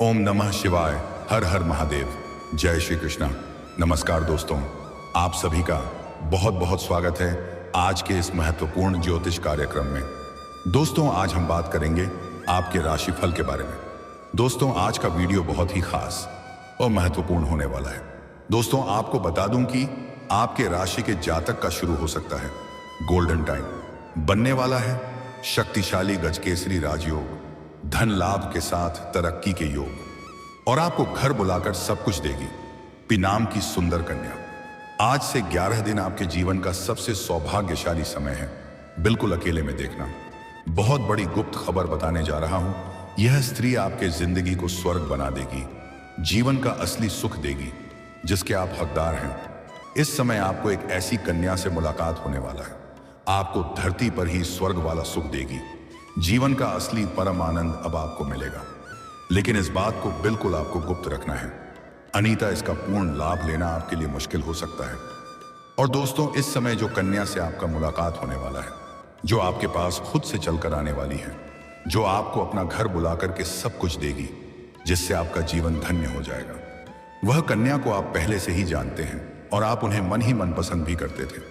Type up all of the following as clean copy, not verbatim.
ओम नमः शिवाय। हर हर महादेव। जय श्री कृष्णा। नमस्कार दोस्तों, आप सभी का बहुत बहुत स्वागत है आज के इस महत्वपूर्ण ज्योतिष कार्यक्रम में। दोस्तों, आज हम बात करेंगे आपके राशिफल के बारे में। दोस्तों, आज का वीडियो बहुत ही खास और महत्वपूर्ण होने वाला है। दोस्तों, आपको बता दूं कि आपके राशि के जातक का शुरू हो सकता है गोल्डन टाइम। बनने वाला है शक्तिशाली गजकेसरी राजयोग, धन लाभ के साथ तरक्की के योग, और आपको घर बुलाकर सब कुछ देगी पिनाम की सुंदर कन्या। आज से 11 दिन आपके जीवन का सबसे सौभाग्यशाली समय है। बिल्कुल अकेले में देखना। बहुत बड़ी गुप्त खबर बताने जा रहा हूं। यह स्त्री आपके जिंदगी को स्वर्ग बना देगी, जीवन का असली सुख देगी जिसके आप हकदार हैं। इस समय आपको एक ऐसी कन्या से मुलाकात होने वाला है, आपको धरती पर ही स्वर्ग वाला सुख देगी। जीवन का असली परम आनंद अब आपको मिलेगा, लेकिन इस बात को बिल्कुल आपको गुप्त रखना है, अनीता इसका पूर्ण लाभ लेना आपके लिए मुश्किल हो सकता है। और दोस्तों, इस समय जो कन्या से आपका मुलाकात होने वाला है, जो आपके पास खुद से चलकर आने वाली है, जो आपको अपना घर बुला करके सब कुछ देगी, जिससे आपका जीवन धन्य हो जाएगा, वह कन्या को आप पहले से ही जानते हैं और आप उन्हें मन ही मन पसंद भी करते थे।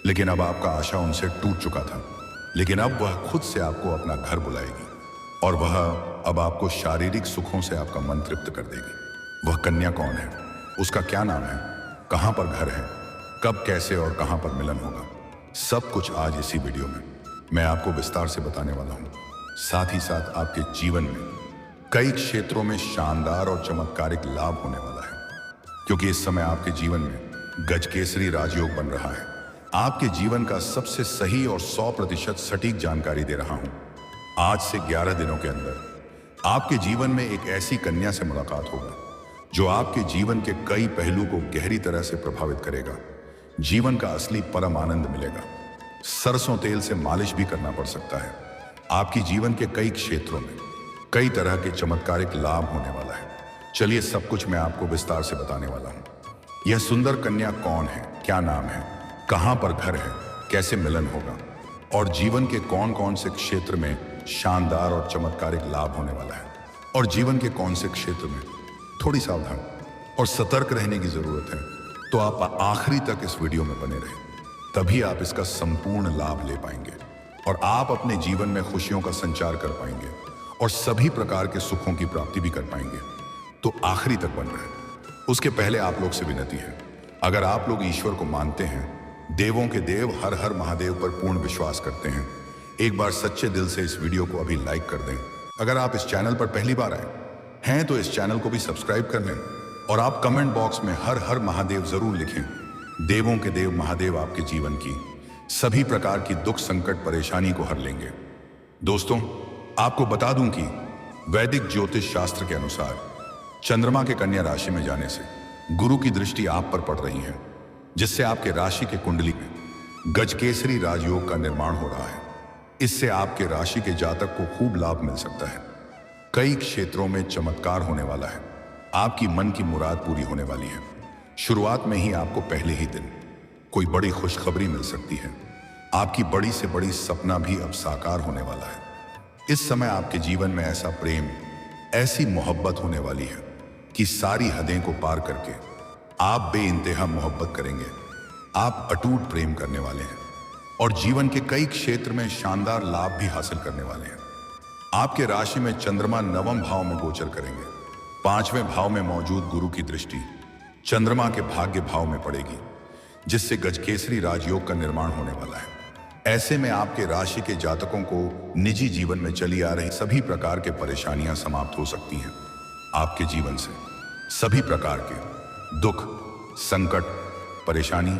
लेकिन अब आपका आशा उनसे टूट चुका था। लेकिन अब वह खुद से आपको अपना घर बुलाएगी और वह अब आपको शारीरिक सुखों से आपका मन तृप्त कर देगी। वह कन्या कौन है, उसका क्या नाम है, कहां पर घर है, कब, कैसे और कहां पर मिलन होगा, सब कुछ आज इसी वीडियो में मैं आपको विस्तार से बताने वाला हूं। साथ ही साथ आपके जीवन में कई क्षेत्रों में शानदार और चमत्कारिक लाभ होने वाला है, क्योंकि इस समय आपके जीवन में गजकेसरी राजयोग बन रहा है। आपके जीवन का सबसे सही और 100% सटीक जानकारी दे रहा हूं। आज से 11 दिनों के अंदर आपके जीवन में एक ऐसी कन्या से मुलाकात होगा जो आपके जीवन के कई पहलू को गहरी तरह से प्रभावित करेगा। जीवन का असली परम आनंद मिलेगा। सरसों तेल से मालिश भी करना पड़ सकता है। आपकी जीवन के कई क्षेत्रों में कई तरह के चमत्कारिक लाभ होने वाला है। चलिए, सब कुछ मैं आपको विस्तार से बताने वाला हूं। यह सुंदर कन्या कौन है, क्या नाम है, कहां पर घर है, कैसे मिलन होगा, और जीवन के कौन कौन से क्षेत्र में शानदार और चमत्कारिक लाभ होने वाला है, और जीवन के कौन से क्षेत्र में थोड़ी सावधान और सतर्क रहने की जरूरत है। तो आप आखिरी तक इस वीडियो में बने रहें, तभी आप इसका संपूर्ण लाभ ले पाएंगे और आप अपने जीवन में खुशियों का संचार कर पाएंगे और सभी प्रकार के सुखों की प्राप्ति भी कर पाएंगे। तो आखिरी तक बन रहे। उसके पहले आप लोग से विनती है, अगर आप लोग ईश्वर को मानते हैं, देवों के देव हर हर महादेव पर पूर्ण विश्वास करते हैं, एक बार सच्चे दिल से इस वीडियो को अभी लाइक कर दें। अगर आप इस चैनल पर पहली बार आए हैं तो इस चैनल को भी सब्सक्राइब कर लें और आप कमेंट बॉक्स में हर हर महादेव जरूर लिखें। देवों के देव महादेव आपके जीवन की सभी प्रकार की दुख, संकट, परेशानी को हर लेंगे। दोस्तों, आपको बता दूं कि वैदिक ज्योतिष शास्त्र के अनुसार चंद्रमा के कन्या राशि में जाने से गुरु की दृष्टि आप पर पड़ रही है, जिससे आपके राशि के कुंडली में गजकेसरी राजयोग का निर्माण हो रहा है। इससे आपके राशि के जातक को खूब लाभ मिल सकता है। कई क्षेत्रों में चमत्कार होने वाला है। आपकी मन की मुराद पूरी होने वाली है। शुरुआत में ही आपको पहले ही दिन कोई बड़ी खुशखबरी मिल सकती है। आपकी बड़ी से बड़ी सपना भी अब साकार होने वाला है। इस समय आपके जीवन में ऐसा प्रेम, ऐसी मोहब्बत होने वाली है कि सारी हदें को पार करके आप बेइंतहा मोहब्बत करेंगे। आप अटूट प्रेम करने वाले हैं और जीवन के कई क्षेत्र में शानदार लाभ भी हासिल करने वाले हैं। आपके राशि में चंद्रमा 9वें भाव में गोचर करेंगे। 5वें भाव में मौजूद गुरु की दृष्टि चंद्रमा के भाग्य भाव में पड़ेगी, जिससे गजकेसरी राजयोग का निर्माण होने वाला है। ऐसे में आपके राशि के जातकों को निजी जीवन में चली आ रही सभी प्रकार के परेशानियां समाप्त हो सकती हैं। आपके जीवन से सभी प्रकार के दुख, संकट, परेशानी,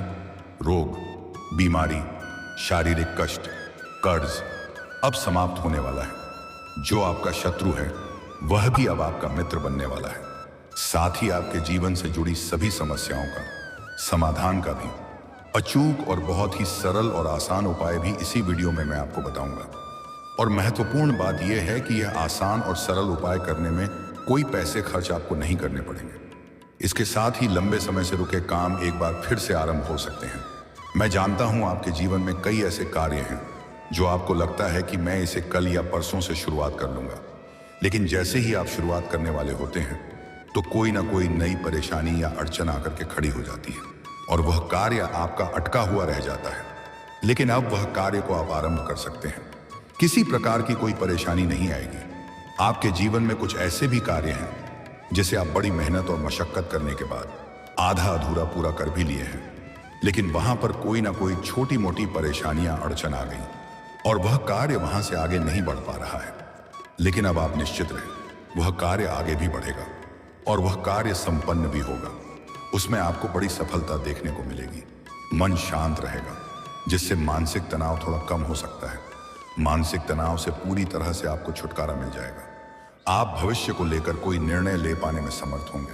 रोग, बीमारी, शारीरिक कष्ट, कर्ज अब समाप्त होने वाला है। जो आपका शत्रु है वह भी अब आपका मित्र बनने वाला है। साथ ही आपके जीवन से जुड़ी सभी समस्याओं का समाधान का भी अचूक और बहुत ही सरल और आसान उपाय भी इसी वीडियो में मैं आपको बताऊंगा। और महत्वपूर्ण बात यह है कि यह आसान और सरल उपाय करने में कोई पैसे खर्च आपको नहीं करने पड़ेंगे। इसके साथ ही लंबे समय से रुके काम एक बार फिर से आरंभ हो सकते हैं। मैं जानता हूं आपके जीवन में कई ऐसे कार्य हैं जो आपको लगता है कि मैं इसे कल या परसों से शुरुआत कर लूंगा, लेकिन जैसे ही आप शुरुआत करने वाले होते हैं तो कोई ना कोई नई परेशानी या अड़चन आकर के खड़ी हो जाती है और वह कार्य आपका अटका हुआ रह जाता है। लेकिन अब वह कार्य को आप आरंभ कर सकते हैं। किसी प्रकार की कोई परेशानी नहीं आएगी। आपके जीवन में कुछ ऐसे भी कार्य हैं जिसे आप बड़ी मेहनत और मशक्कत करने के बाद आधा अधूरा पूरा कर भी लिए हैं, लेकिन वहां पर कोई ना कोई छोटी मोटी परेशानियां अड़चन आ गई और वह कार्य वहां से आगे नहीं बढ़ पा रहा है। लेकिन अब आप निश्चित रहें, वह कार्य आगे भी बढ़ेगा और वह कार्य संपन्न भी होगा। उसमें आपको बड़ी सफलता देखने को मिलेगी। मन शांत रहेगा, जिससे मानसिक तनाव थोड़ा कम हो सकता है। मानसिक तनाव से पूरी तरह से आपको छुटकारा मिल जाएगा। आप भविष्य को लेकर कोई निर्णय ले पाने में समर्थ होंगे,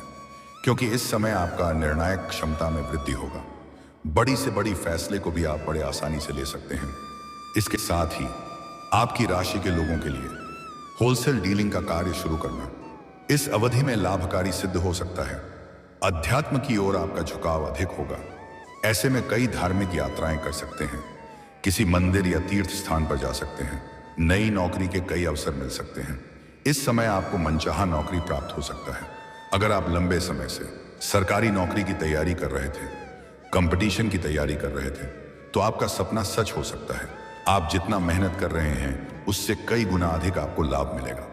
क्योंकि इस समय आपका निर्णायक क्षमता में वृद्धि होगा। बड़ी से बड़ी फैसले को भी आप बड़े आसानी से ले सकते हैं। इसके साथ ही आपकी राशि के लोगों के लिए होलसेल डीलिंग का कार्य शुरू करना इस अवधि में लाभकारी सिद्ध हो सकता है। अध्यात्म की ओर आपका झुकाव अधिक होगा। ऐसे में कई धार्मिक यात्राएं कर सकते हैं, किसी मंदिर या तीर्थ स्थान पर जा सकते हैं। नई नौकरी के कई अवसर मिल सकते हैं। इस समय आपको मनचाहा नौकरी प्राप्त हो सकता है। अगर आप लंबे समय से सरकारी नौकरी की तैयारी कर रहे थे, कंपटीशन की तैयारी कर रहे थे, तो आपका सपना सच हो सकता है। आप जितना मेहनत कर रहे हैं उससे कई गुना अधिक आपको लाभ मिलेगा।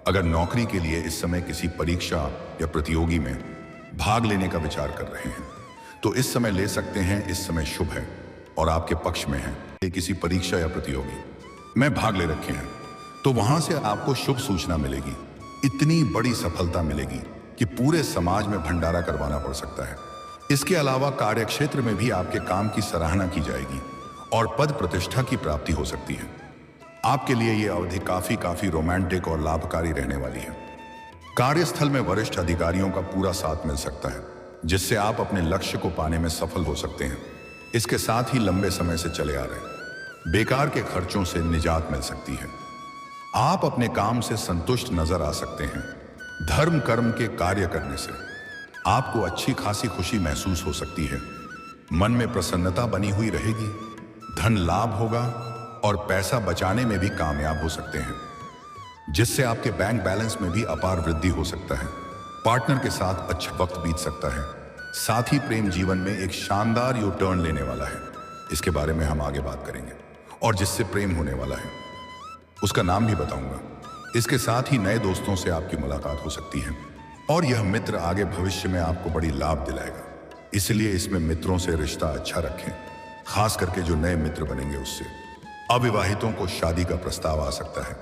अगर नौकरी के लिए इस समय किसी परीक्षा या प्रतियोगी में भाग लेने का विचार कर रहे हैं तो इस समय ले सकते हैं। इस समय शुभ है और आपके पक्ष में है। किसी परीक्षा या प्रतियोगी में भाग ले रखे हैं तो वहां से आपको शुभ सूचना मिलेगी। इतनी बड़ी सफलता मिलेगी कि पूरे समाज में भंडारा करवाना पड़ सकता है। इसके अलावा कार्यक्षेत्र में भी आपके काम की सराहना की जाएगी और पद प्रतिष्ठा की प्राप्ति हो सकती है। आपके लिए यह अवधि काफी रोमांटिक और लाभकारी रहने वाली है। कार्यस्थल में वरिष्ठ अधिकारियों का पूरा साथ मिल सकता है, जिससे आप अपने लक्ष्य को पाने में सफल हो सकते हैं। इसके साथ ही लंबे समय से चले आ रहे बेकार के खर्चों से निजात मिल सकती है। आप अपने काम से संतुष्ट नजर आ सकते हैं। धर्म कर्म के कार्य करने से आपको अच्छी खासी खुशी महसूस हो सकती है। मन में प्रसन्नता बनी हुई रहेगी। धन लाभ होगा और पैसा बचाने में भी कामयाब हो सकते हैं, जिससे आपके बैंक बैलेंस में भी अपार वृद्धि हो सकता है। पार्टनर के साथ अच्छा वक्त बीत सकता है। साथ ही प्रेम जीवन में एक शानदार यू टर्न लेने वाला है। इसके बारे में हम आगे बात करेंगे और जिससे प्रेम होने वाला है उसका नाम भी बताऊंगा। इसके साथ ही नए दोस्तों से आपकी मुलाकात हो सकती है और यह मित्र आगे भविष्य में आपको बड़ी लाभ दिलाएगा। इसलिए इसमें मित्रों से रिश्ता अच्छा रखें, खास करके जो नए मित्र बनेंगे उससे। अविवाहितों को शादी का प्रस्ताव आ सकता है।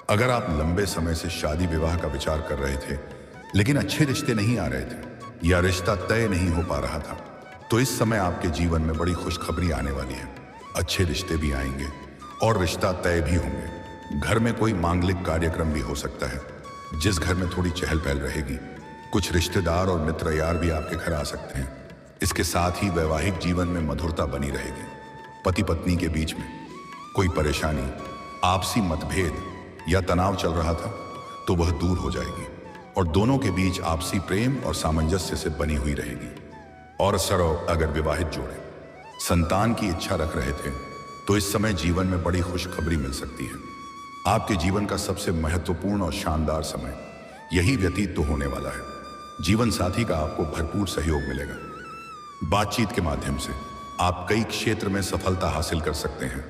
अगर आप लंबे समय से शादी विवाह का विचार कर रहे थे लेकिन अच्छे रिश्ते नहीं आ रहे थे या रिश्ता तय नहीं हो पा रहा था, तो इस समय आपके जीवन में बड़ी खुशखबरी आने वाली है। अच्छे रिश्ते भी आएंगे और रिश्ता तय भी होंगे। घर में कोई मांगलिक कार्यक्रम भी हो सकता है, जिस घर में थोड़ी चहल पहल रहेगी। कुछ रिश्तेदार और मित्र यार भी आपके घर आ सकते हैं। इसके साथ ही वैवाहिक जीवन में मधुरता बनी रहेगी। पति पत्नी के बीच में कोई परेशानी, आपसी मतभेद या तनाव चल रहा था तो वह दूर हो जाएगी और दोनों के बीच आपसी प्रेम और सामंजस्य से बनी हुई रहेगी। और सरव अगर विवाहित जोड़े संतान की इच्छा रख रहे थे तो इस समय जीवन में बड़ी खुशखबरी मिल सकती है। आपके जीवन का सबसे महत्वपूर्ण और शानदार समय यही व्यतीत तो होने वाला है। जीवन साथी का आपको भरपूर सहयोग मिलेगा। बातचीत के माध्यम से आप कई क्षेत्र में सफलता हासिल कर सकते हैं।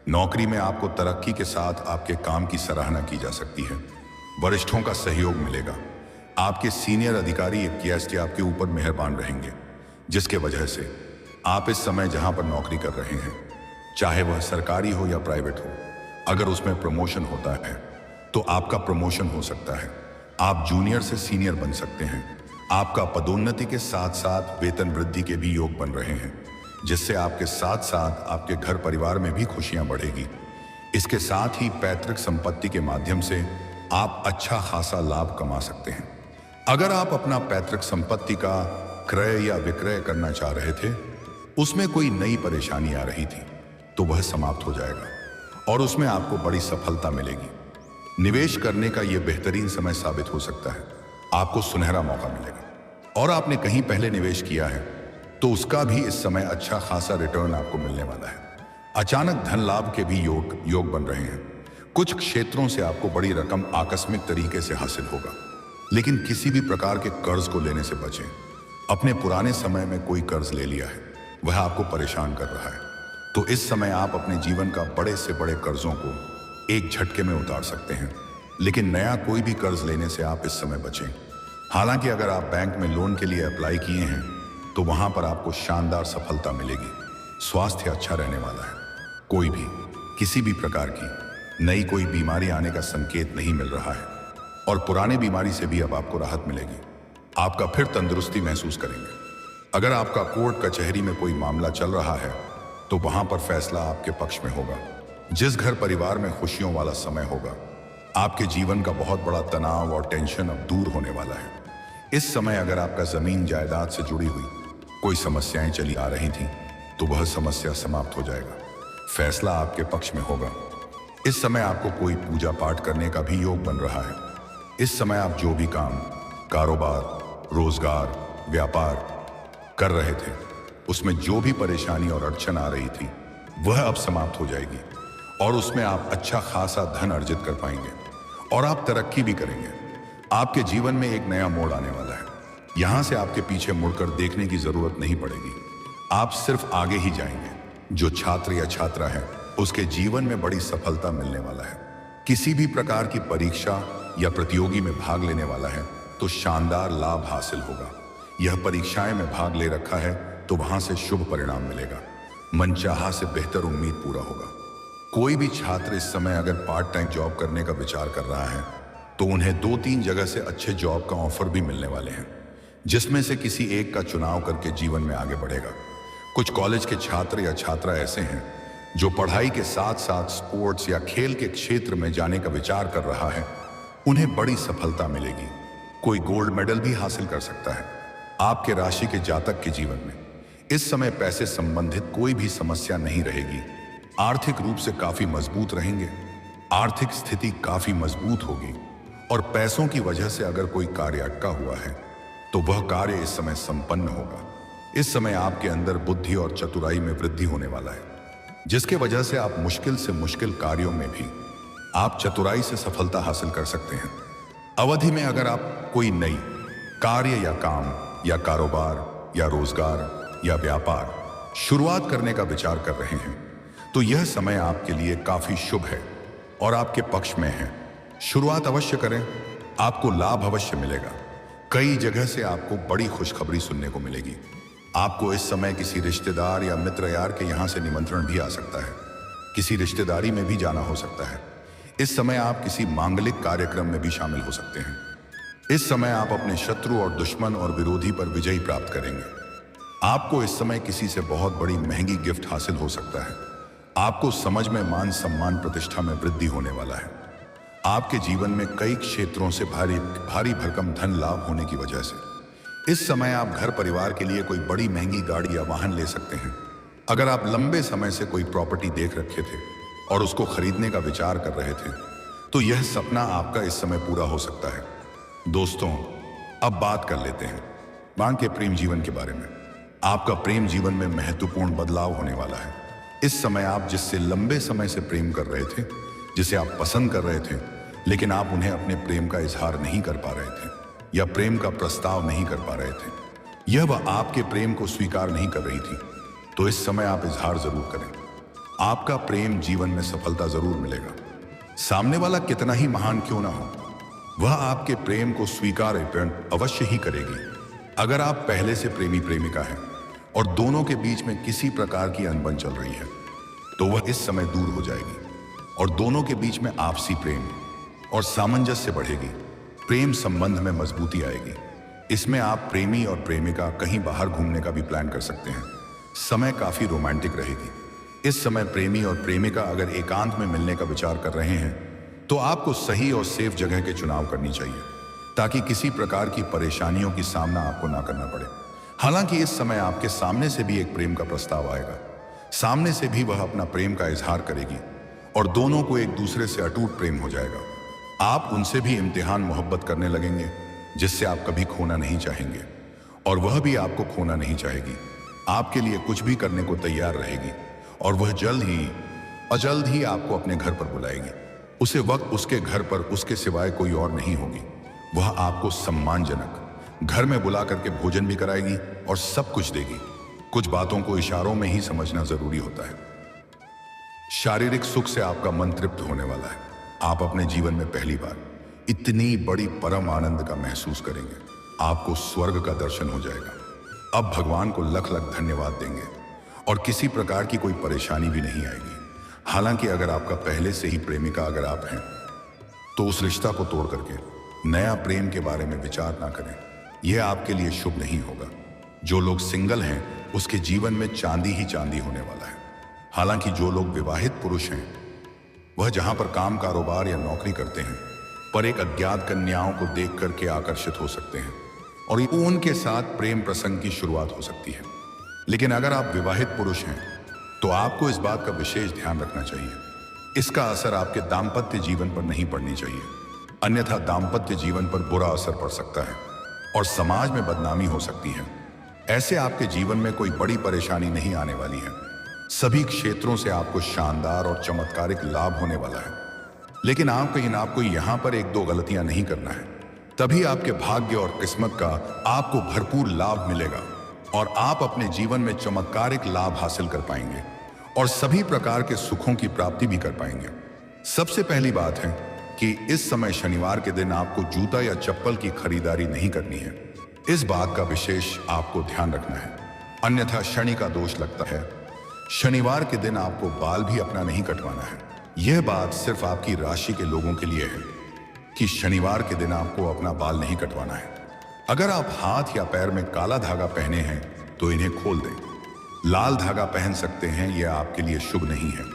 नौकरी में आपको तरक्की के साथ आपके काम की सराहना की जा सकती है। वरिष्ठों का सहयोग मिलेगा। आपके सीनियर अधिकारी एक गेस्ट आपके ऊपर मेहरबान रहेंगे, जिसके वजह से आप इस समय जहां पर नौकरी कर रहे हैं, चाहे वह सरकारी हो या प्राइवेट हो, अगर उसमें प्रमोशन होता है तो आपका प्रमोशन हो सकता है। आप जूनियर से सीनियर बन सकते हैं। आपका पदोन्नति के साथ साथ वेतन वृद्धि के भी योग बन रहे हैं, जिससे आपके साथ साथ आपके घर परिवार में भी खुशियां बढ़ेगी। इसके साथ ही पैतृक संपत्ति के माध्यम से आप अच्छा खासा लाभ कमा सकते हैं। अगर आप अपना पैतृक संपत्ति का क्रय या विक्रय करना चाह रहे थे, उसमें कोई नई परेशानी आ रही थी, तो वह समाप्त हो जाएगा और उसमें आपको बड़ी सफलता मिलेगी। निवेश करने का यह बेहतरीन समय साबित हो सकता है। आपको सुनहरा मौका मिलेगा और आपने कहीं पहले निवेश किया है तो उसका भी इस समय अच्छा खासा रिटर्न आपको मिलने वाला है। अचानक धन लाभ के भी योग बन रहे हैं। कुछ क्षेत्रों से आपको बड़ी रकम आकस्मिक तरीके से हासिल होगा, लेकिन किसी भी प्रकार के कर्ज को लेने से बचें। अपने पुराने समय में कोई कर्ज ले लिया है, वह आपको परेशान कर रहा है, तो इस समय आप अपने जीवन का बड़े से बड़े कर्जों को एक झटके में उतार सकते हैं। लेकिन नया कोई भी कर्ज लेने से आप इस समय बचें। हालांकि अगर आप बैंक में लोन के लिए अप्लाई किए हैं तो वहां पर आपको शानदार सफलता मिलेगी। स्वास्थ्य अच्छा रहने वाला है। कोई भी किसी भी प्रकार की नई कोई बीमारी आने का संकेत नहीं मिल रहा है और पुरानी बीमारी से भी अब आपको राहत मिलेगी। आपका फिर तंदुरुस्ती महसूस करेंगे। अगर आपका कोर्ट कचहरी में कोई मामला चल रहा है तो वहां पर फैसला आपके पक्ष में होगा। जिस घर परिवार में खुशियों वाला समय होगा, आपके जीवन का बहुत बड़ा तनाव और टेंशन अब दूर होने वाला है। इस समय अगर आपका जमीन जायदाद से जुड़ी हुई कोई समस्याएं चली आ रही थी तो वह समस्या समाप्त हो जाएगा। फैसला आपके पक्ष में होगा। इस समय आपको कोई पूजा पाठ करने का भी योग बन रहा है। इस समय आप जो भी काम, कारोबार, रोजगार, व्यापार कर रहे थे, उसमें जो भी परेशानी और अड़चन आ रही थी वह अब समाप्त हो जाएगी और उसमें आप अच्छा खासा धन अर्जित कर पाएंगे और आप तरक्की भी करेंगे। आपके जीवन में एक नया मोड़ आने वाला है। यहां से आपके पीछे मुड़कर देखने की जरूरत नहीं पड़ेगी। आप सिर्फ आगे ही जाएंगे। जो छात्र या छात्रा है उसके जीवन में बड़ी सफलता मिलने वाला है। किसी भी प्रकार की परीक्षा या प्रतियोगी में भाग लेने वाला है तो शानदार लाभ हासिल होगा। यह परीक्षाएं में भाग ले रखा है तो वहां से शुभ परिणाम मिलेगा। मनचाहा से बेहतर उम्मीद पूरा होगा। कोई भी छात्र इस समय अगर पार्ट टाइम जॉब करने का विचार कर रहा है तो उन्हें 2-3 जगह से अच्छे जॉब का ऑफर भी मिलने वाले हैं, जिसमें से किसी एक का चुनाव करके जीवन में आगे बढ़ेगा। कुछ कॉलेज के छात्र या छात्रा ऐसे हैं जो पढ़ाई के साथ साथ स्पोर्ट्स या खेल के क्षेत्र में जाने का विचार कर रहा है, उन्हें बड़ी सफलता मिलेगी। कोई गोल्ड मेडल भी हासिल कर सकता है। आपके राशि के जातक के जीवन में इस समय पैसे संबंधित कोई भी समस्या नहीं रहेगी। आर्थिक रूप से काफी मजबूत रहेंगे। आर्थिक स्थिति काफी मजबूत होगी और पैसों की वजह से अगर कोई कार्य अटका हुआ है तो वह कार्य इस समय संपन्न होगा। इस समय आपके अंदर बुद्धि और चतुराई में वृद्धि होने वाला है, जिसके वजह से आप मुश्किल से मुश्किल कार्यों में भी आप चतुराई से सफलता हासिल कर सकते हैं। अवधि में अगर आप कोई नई कार्य या काम या कारोबार या रोजगार या व्यापार शुरुआत करने का विचार कर रहे हैं तो यह समय आपके लिए काफी शुभ है और आपके पक्ष में है। शुरुआत अवश्य करें, आपको लाभ अवश्य मिलेगा। कई जगह से आपको बड़ी खुशखबरी सुनने को मिलेगी। आपको इस समय किसी रिश्तेदार या मित्र यार के यहाँ से निमंत्रण भी आ सकता है। किसी रिश्तेदारी में भी जाना हो सकता है। इस समय आप किसी मांगलिक कार्यक्रम में भी शामिल हो सकते हैं। इस समय आप अपने शत्रु और दुश्मन और विरोधी पर विजय प्राप्त करेंगे। आपको इस समय किसी से बहुत बड़ी महंगी गिफ्ट हासिल हो सकता है। आपको समझ में मान सम्मान प्रतिष्ठा में वृद्धि होने वाला है। आपके जीवन में कई क्षेत्रों से भारी भरकम धन लाभ होने की वजह से इस समय आप घर परिवार के लिए कोई बड़ी महंगी गाड़ी या वाहन ले सकते हैं। अगर आप लंबे समय से कोई प्रॉपर्टी देख रखे थे और उसको खरीदने का विचार कर रहे थे तो यह सपना आपका इस समय पूरा हो सकता है। दोस्तों, अब बात कर लेते हैं मांग के प्रेम जीवन के बारे में। आपका प्रेम जीवन में महत्वपूर्ण बदलाव होने वाला है। इस समय आप जिससे लंबे समय से प्रेम कर रहे थे, जिसे आप पसंद कर रहे थे, लेकिन आप उन्हें अपने प्रेम का इजहार नहीं कर पा रहे थे या प्रेम का प्रस्ताव नहीं कर पा रहे थे, यह वह आपके प्रेम को स्वीकार नहीं कर रही थी, तो इस समय आप इजहार जरूर करें। आपका प्रेम जीवन में सफलता जरूर मिलेगा। सामने वाला कितना ही महान क्यों ना हो, वह आपके प्रेम को स्वीकार अवश्य ही करेगी। अगर आप पहले से प्रेमी प्रेमिका हैं और दोनों के बीच में किसी प्रकार की अनबन चल रही है तो वह इस समय दूर हो जाएगी और दोनों के बीच में आपसी प्रेम और सामंजस्य बढ़ेगी। प्रेम संबंध में मजबूती आएगी। इसमें आप प्रेमी और प्रेमिका कहीं बाहर घूमने का भी प्लान कर सकते हैं। समय काफी रोमांटिक रहेगी। इस समय प्रेमी और प्रेमिका अगर एकांत में मिलने का विचार कर रहे हैं तो आपको सही और सेफ जगह के चुनाव करनी चाहिए ताकि किसी प्रकार की परेशानियों की सामना आपको ना करना पड़े। हालांकि इस समय आपके सामने से भी एक प्रेम का प्रस्ताव आएगा। सामने से भी वह अपना प्रेम का इजहार करेगी और दोनों को एक दूसरे से अटूट प्रेम हो जाएगा। आप उनसे भी इम्तिहान मोहब्बत करने लगेंगे जिससे आप कभी खोना नहीं चाहेंगे और वह भी आपको खोना नहीं चाहेगी। आपके लिए कुछ भी करने को तैयार रहेगी और वह जल्द ही आपको अपने घर पर बुलाएगी। उसे वक्त उसके घर पर उसके सिवाय कोई और नहीं होगी। वह आपको सम्मानजनक घर में बुला करके भोजन भी कराएगी और सब कुछ देगी। कुछ बातों को इशारों में ही समझना जरूरी होता है। शारीरिक सुख से आपका मन तृप्त होने वाला है। आप अपने जीवन में पहली बार इतनी बड़ी परम आनंद का महसूस करेंगे। आपको स्वर्ग का दर्शन हो जाएगा। अब भगवान को लख लख धन्यवाद देंगे और किसी प्रकार की कोई परेशानी भी नहीं आएगी। हालांकि अगर आपका पहले से ही प्रेमिका अगर आप हैं तो उस रिश्ता को तोड़ करके नया प्रेम के बारे में विचार ना करें। यह आपके लिए शुभ नहीं होगा। जो लोग सिंगल हैं उसके जीवन में चांदी ही चांदी होने वाला है। हालांकि जो लोग विवाहित पुरुष हैं वह जहां पर काम कारोबार या नौकरी करते हैं पर एक अज्ञात कन्याओं को देख करके आकर्षित हो सकते हैं और उनके साथ प्रेम प्रसंग की शुरुआत हो सकती है। लेकिन अगर आप विवाहित पुरुष हैं तो आपको इस बात का विशेष ध्यान रखना चाहिए। इसका असर आपके दाम्पत्य जीवन पर नहीं पड़नी चाहिए, अन्यथा दाम्पत्य जीवन पर बुरा असर पड़ सकता है और समाज में बदनामी हो सकती है। ऐसे आपके जीवन में कोई बड़ी परेशानी नहीं आने वाली है। सभी क्षेत्रों से आपको शानदार और चमत्कारिक लाभ होने वाला है। लेकिन आपको यहाँ पर एक दो गलतियां नहीं करना है, तभी आपके भाग्य और किस्मत का आपको भरपूर लाभ मिलेगा और आप अपने जीवन में चमत्कारिक लाभ हासिल कर पाएंगे और सभी प्रकार के सुखों की प्राप्ति भी कर पाएंगे। सबसे पहली बात है कि इस समय शनिवार के दिन आपको जूता या चप्पल की खरीदारी नहीं करनी है। इस बात का विशेष आपको ध्यान रखना है, अन्यथा शनि का दोष लगता है। शनिवार के दिन आपको बाल भी अपना नहीं कटवाना है। यह बात सिर्फ आपकी राशि के लोगों के लिए है कि शनिवार के दिन आपको अपना बाल नहीं कटवाना है। अगर आप हाथ या पैर में काला धागा पहने हैं तो इन्हें खोल दें। लाल धागा पहन सकते हैं, यह आपके लिए शुभ नहीं है।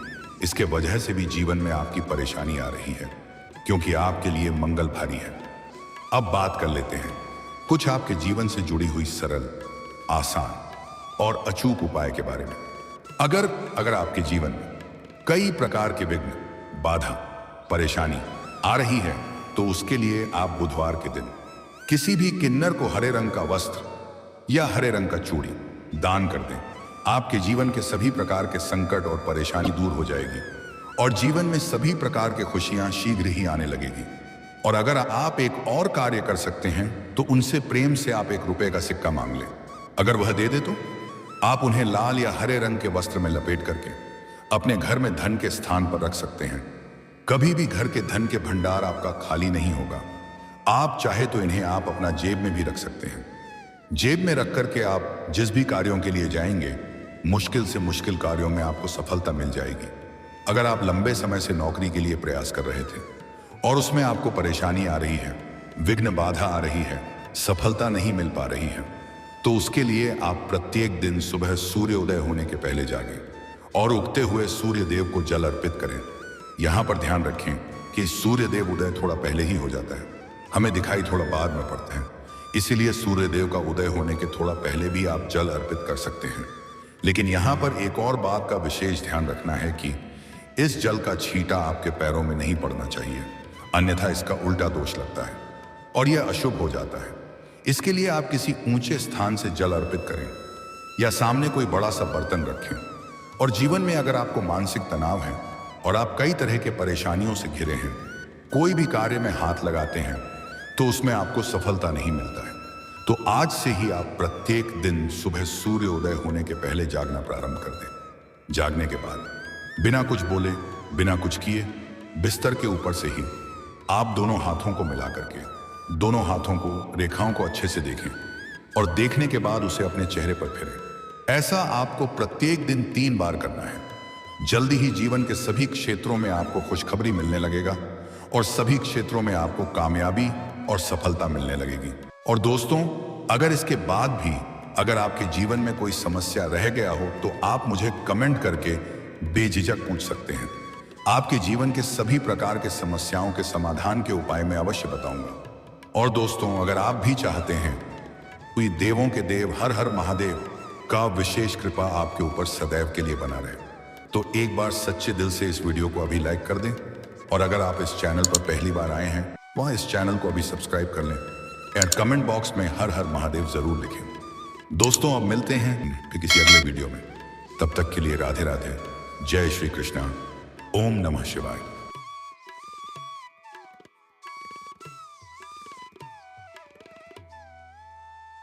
इसके वजह से भी जीवन में आपकी परेशानी आ रही है क्योंकि आपके लिए मंगल भारी है। अब बात कर लेते हैं कुछ आपके जीवन से जुड़ी हुई सरल, आसान और अचूक उपाय के बारे में। अगर आपके जीवन में कई प्रकार के विघ्न, बाधा, परेशानी आ रही है तो उसके लिए आप बुधवार के दिन किसी भी किन्नर को हरे रंग का वस्त्र या हरे रंग का चूड़ी दान कर दें। आपके जीवन के सभी प्रकार के संकट और परेशानी दूर हो जाएगी और जीवन में सभी प्रकार की खुशियां शीघ्र ही आने लगेगी। और अगर आप एक और कार्य कर सकते हैं तो उनसे प्रेम से आप ₹1 का सिक्का मांग लें। अगर वह दे दे तो आप उन्हें लाल या हरे रंग के वस्त्र में लपेट करके अपने घर में धन के स्थान पर रख सकते हैं। कभी भी घर के धन के भंडार आपका खाली नहीं होगा। आप चाहे तो इन्हें आप अपना जेब में भी रख सकते हैं। जेब में रख करके आप जिस भी कार्यों के लिए जाएंगे, मुश्किल से मुश्किल कार्यों में आपको सफलता मिल जाएगी। अगर आप लंबे समय से नौकरी के लिए प्रयास कर रहे थे और उसमें आपको परेशानी आ रही है, विघ्न बाधा आ रही है, सफलता नहीं मिल पा रही है, तो उसके लिए आप प्रत्येक दिन सुबह सूर्योदय होने के पहले जागें और उगते हुए सूर्य देव को जल अर्पित करें। यहाँ पर ध्यान रखें कि सूर्य देव उदय थोड़ा पहले ही हो जाता है, हमें दिखाई थोड़ा बाद में पड़ता है। इसीलिए सूर्य देव का उदय होने के थोड़ा पहले भी आप जल अर्पित कर सकते हैं। लेकिन यहाँ पर एक और बात का विशेष ध्यान रखना है कि इस जल का छींटा आपके पैरों में नहीं पड़ना चाहिए, अन्यथा इसका उल्टा दोष लगता है और यह अशुभ हो जाता है। इसके लिए आप किसी ऊंचे स्थान से जल अर्पित करें या सामने कोई बड़ा सा बर्तन रखें। और जीवन में अगर आपको मानसिक तनाव है और आप कई तरह के परेशानियों से घिरे हैं, कोई भी कार्य में हाथ लगाते हैं तो उसमें आपको सफलता नहीं मिलता है, तो आज से ही आप प्रत्येक दिन सुबह सूर्योदय होने के पहले जागना प्रारंभ कर दें। जागने के बाद बिना कुछ बोले, बिना कुछ किए, बिस्तर के ऊपर से ही आप दोनों हाथों को मिला करके दोनों हाथों को, रेखाओं को अच्छे से देखें और देखने के बाद उसे अपने चेहरे पर फेरें। ऐसा आपको प्रत्येक दिन 3 बार करना है। जल्दी ही जीवन के सभी क्षेत्रों में आपको खुशखबरी मिलने लगेगा और सभी क्षेत्रों में आपको कामयाबी और सफलता मिलने लगेगी। और दोस्तों, अगर इसके बाद भी अगर आपके जीवन में कोई समस्या रह गया हो तो आप मुझे कमेंट करके बेझिझक पूछ सकते हैं। आपके जीवन के सभी प्रकार के समस्याओं के समाधान के उपाय मैं अवश्य बताऊंगा। और दोस्तों, अगर आप भी चाहते हैं कोई देवों के देव हर हर महादेव का विशेष कृपा आपके ऊपर सदैव के लिए बना रहे, तो एक बार सच्चे दिल से इस वीडियो को अभी लाइक कर दें। और अगर आप इस चैनल पर पहली बार आए हैं, वहाँ इस चैनल को अभी सब्सक्राइब कर लें और कमेंट बॉक्स में हर हर महादेव जरूर लिखें। दोस्तों, अब मिलते हैं फिर किसी अगले वीडियो में। तब तक के लिए राधे राधे, जय श्री कृष्णा, ओम नमः शिवाय।